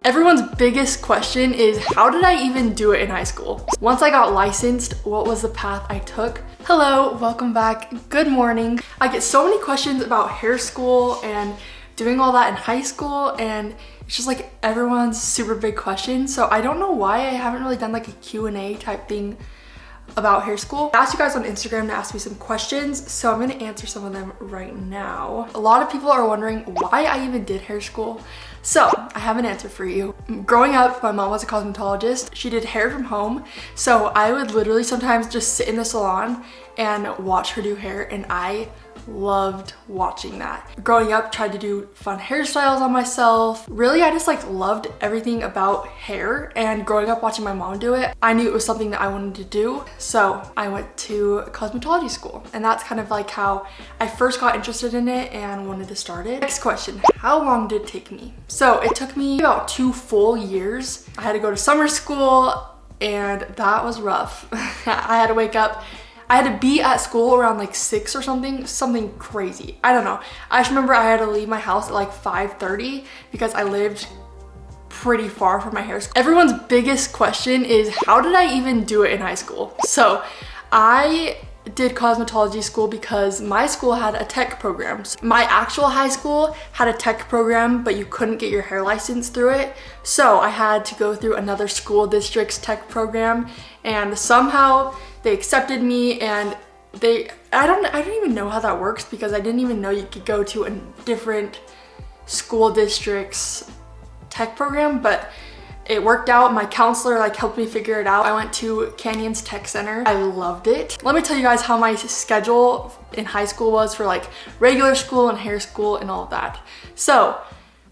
Everyone's biggest question is, how did I even do it in high school? Once I got licensed, what was the path I took? Hello, welcome back, good morning. I get so many questions about hair school and doing all that in high school, and it's just like everyone's super big question. So I don't know why I haven't really done like a Q&A type thing about hair school. I asked you guys on Instagram to ask me some questions, so I'm gonna answer some of them right now. A lot of people are wondering why I even did hair school. So I have an answer for you. Growing up, my mom was a cosmetologist. She did hair from home. So I would literally sometimes just sit in the salon and watch her do hair, and I loved watching that. Growing up, tried to do fun hairstyles on myself. Really, I just like loved everything about hair, and growing up watching my mom do it, I knew it was something that I wanted to do. So I went to cosmetology school, and that's kind of like how I first got interested in it and wanted to start it. Next question, how long did it take me? So it took me about 2 full years. I had to go to summer school, and that was rough. I had to wake up, I had to be at school around like 6 or something crazy. I don't know. I just remember I had to leave my house at like 5:30 because I lived pretty far from my hair school. Everyone's biggest question is, how did I even do it in high school? So I did cosmetology school because my school had a tech program. My actual high school had a tech program, but you couldn't get your hair license through it. So I had to go through another school district's tech program, and somehow they accepted me, and I don't even know how that works, because I didn't even know you could go to a different school district's tech program, but it worked out. My counselor like helped me figure it out. I went to Canyons Tech Center. I loved it. Let me tell you guys how my schedule in high school was for like regular school and hair school and all of that. So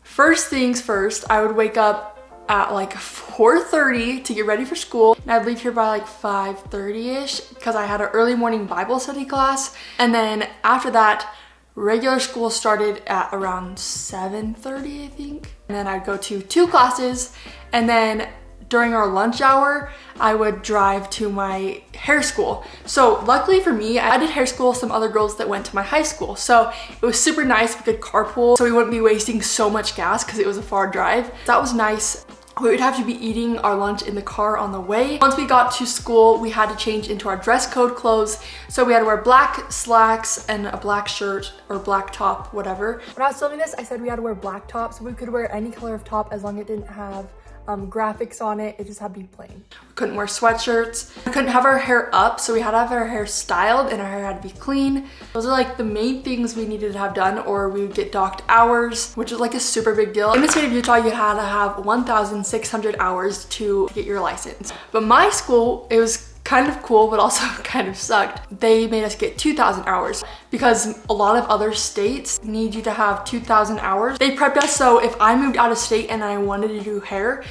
first things first, I would wake up at like 4:30 to get ready for school, and I'd leave here by like 5:30ish because I had an early morning Bible study class. And then after that, regular school started at around 7:30, I think. And then I'd go to 2 classes, and then during our lunch hour, I would drive to my hair school. So luckily for me, I did hair school with some other girls that went to my high school. So it was super nice. We could carpool, so we wouldn't be wasting so much gas because it was a far drive. That was nice. We would have to be eating our lunch in the car on the way. Once we got to school, we had to change into our dress code clothes. So we had to wear black slacks and a black shirt or black top, whatever. When I was filming this, I said we had to wear black tops. We could wear any color of top as long as it didn't have graphics on it. It just had to be plain. We couldn't wear sweatshirts. We couldn't have our hair up, so we had to have our hair styled, and our hair had to be clean. Those are like the main things we needed to have done, or we would get docked hours, which was like a super big deal. In the state of Utah, you had to have 1,600 hours to get your license. But my school, it was kind of cool, but also kind of sucked. They made us get 2,000 hours because a lot of other states need you to have 2,000 hours. They prepped us so if I moved out of state and I wanted to do hair,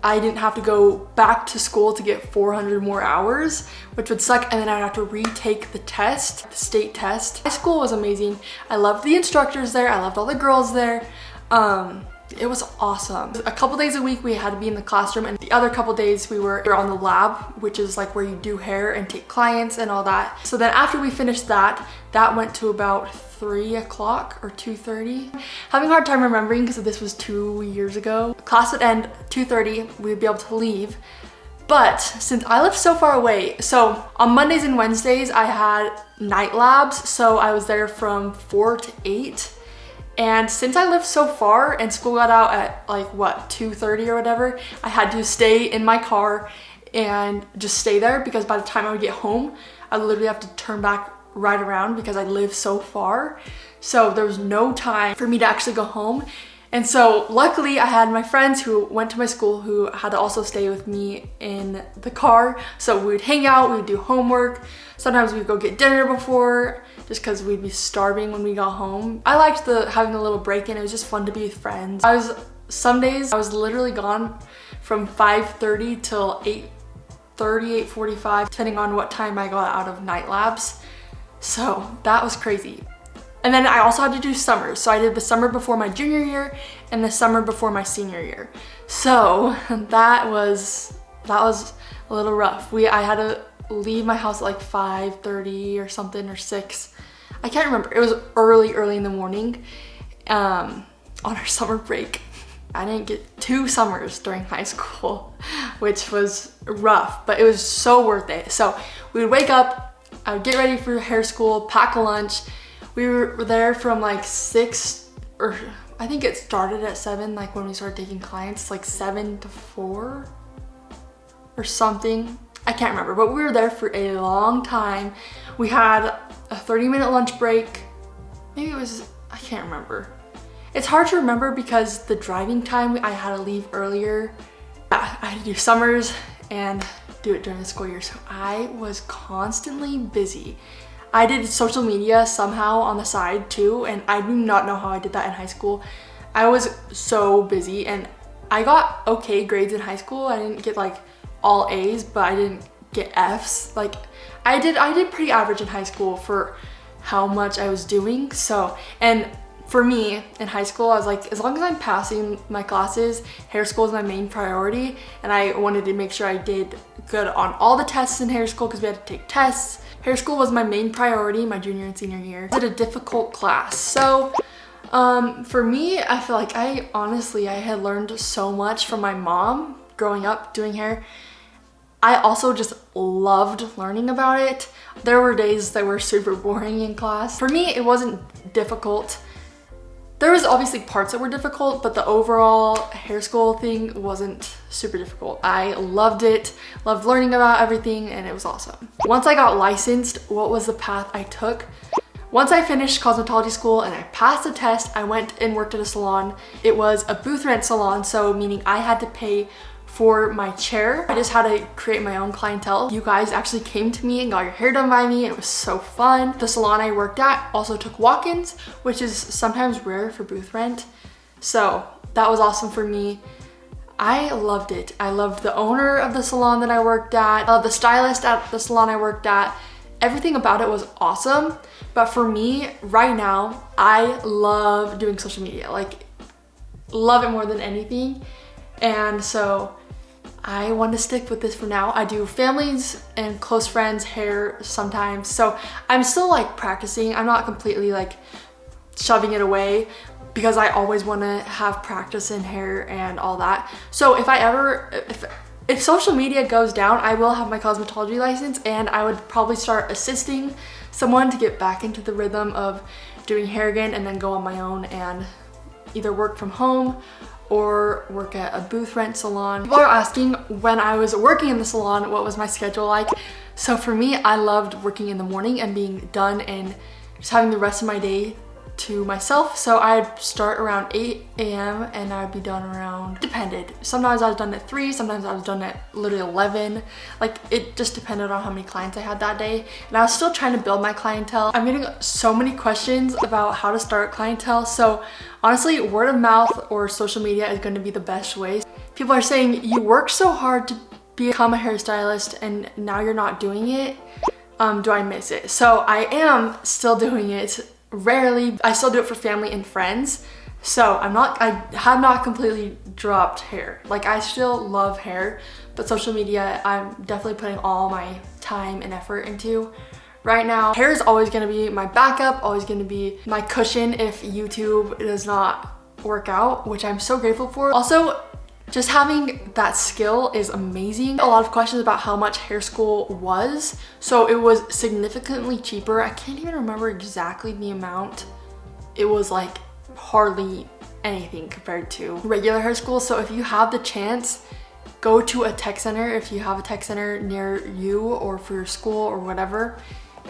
I didn't have to go back to school to get 400 more hours, which would suck, and then I'd have to retake the test, the state test. My school was amazing. I loved the instructors there. I loved all the girls there. It was awesome. A couple days a week we had to be in the classroom, and the other couple days we were on the lab, which is like where you do hair and take clients and all that. So then after we finished that went to about 3 o'clock or 2:30. Having a hard time remembering because this was 2 years ago. Class would end 2:30, we'd be able to leave. But since I live so far away, so on Mondays and Wednesdays I had night labs, so I was there from 4 to 8. And since I lived so far and school got out at like what, 2:30 or whatever, I had to stay in my car and just stay there, because by the time I would get home, I would literally have to turn back right around because I live so far. So there was no time for me to actually go home. And so luckily I had my friends who went to my school who had to also stay with me in the car. So we would hang out, we would do homework. Sometimes we'd go get dinner before, just because we'd be starving when we got home. I liked having a little break in. It was just fun to be with friends. Some days I was literally gone from 5:30 till 8:30, 8:45, depending on what time I got out of night labs. So that was crazy. And then I also had to do summers. So I did the summer before my junior year and the summer before my senior year. So that was a little rough. I had to leave my house at like 5:30 or something, or 6. I can't remember. It was early in the morning on our summer break. I didn't get 2 summers during high school, which was rough, but it was so worth it. So we would wake up, I would get ready for hair school, pack a lunch. We were there from like 6, or I think it started at 7, like when we started taking clients, like 7 to 4 or something. I can't remember, but we were there for a long time. We had a 30-minute lunch break. Maybe it was, I can't remember. It's hard to remember because the driving time, I had to leave earlier. I had to do summers and do it during the school year, so I was constantly busy. I did social media somehow on the side too, and I do not know how I did that in high school. I was so busy, and I got okay grades in high school. I didn't get like all A's, but I didn't get F's. Like I did pretty average in high school for how much I was doing. So, and for me in high school, I was like, as long as I'm passing my classes, hair school is my main priority. And I wanted to make sure I did good on all the tests in hair school because we had to take tests. Hair school was my main priority my junior and senior year. I did a difficult class. So for me, I feel like I had learned so much from my mom growing up doing hair. I also just loved learning about it. There were days that were super boring in class. For me, it wasn't difficult. There was obviously parts that were difficult, but the overall hair school thing wasn't super difficult. I loved it, loved learning about everything, and it was awesome. Once I got licensed, what was the path I took? Once I finished cosmetology school and I passed the test, I went and worked at a salon. It was a booth rent salon, so meaning I had to pay for my chair. I just had to create my own clientele. You guys actually came to me and got your hair done by me. It was so fun. The salon I worked at also took walk-ins, which is sometimes rare for booth rent. So that was awesome for me. I loved it. I loved the owner of the salon that I worked at, the stylist at the salon I worked at. Everything about it was awesome. But for me right now, I love doing social media. Like, love it more than anything. And so I want to stick with this for now. I do families and close friends hair sometimes. So I'm still like practicing. I'm not completely like shoving it away because I always want to have practice in hair and all that. So if social media goes down, I will have my cosmetology license and I would probably start assisting someone to get back into the rhythm of doing hair again and then go on my own and either work from home or work at a booth rent salon. People are asking when I was working in the salon, what was my schedule like? So for me, I loved working in the morning and being done and just having the rest of my day to myself. So I'd start around 8 a.m. and I'd be done around, depended. Sometimes I was done at 3, sometimes I was done at literally 11. Like it just depended on how many clients I had that day. And I was still trying to build my clientele. I'm getting so many questions about how to start clientele. So honestly, word of mouth or social media is going to be the best way. People are saying you work so hard to become a hairstylist and now you're not doing it. Do I miss it? So I am still doing it. Rarely. I still do it for family and friends. So I have not completely dropped hair. Like I still love hair, but social media, I'm definitely putting all my time and effort into right now. Hair is always going to be my backup, always going to be my cushion if YouTube does not work out, which I'm so grateful for. Also, just having that skill is amazing. A lot of questions about how much hair school was. So it was significantly cheaper. I can't even remember exactly the amount. It was like hardly anything compared to regular hair school. So if you have the chance, go to a tech center if you have a tech center near you or for your school or whatever.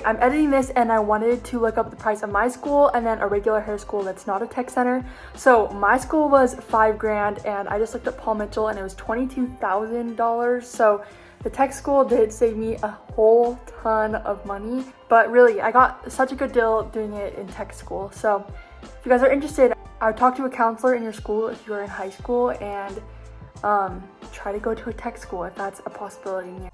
I'm editing this and I wanted to look up the price of my school and then a regular hair school that's not a tech center. So my school was $5 grand and I just looked up Paul Mitchell and it was $22,000. So the tech school did save me a whole ton of money, but really I got such a good deal doing it in tech school. So if you guys are interested, I would talk to a counselor in your school if you are in high school and try to go to a tech school if that's a possibility.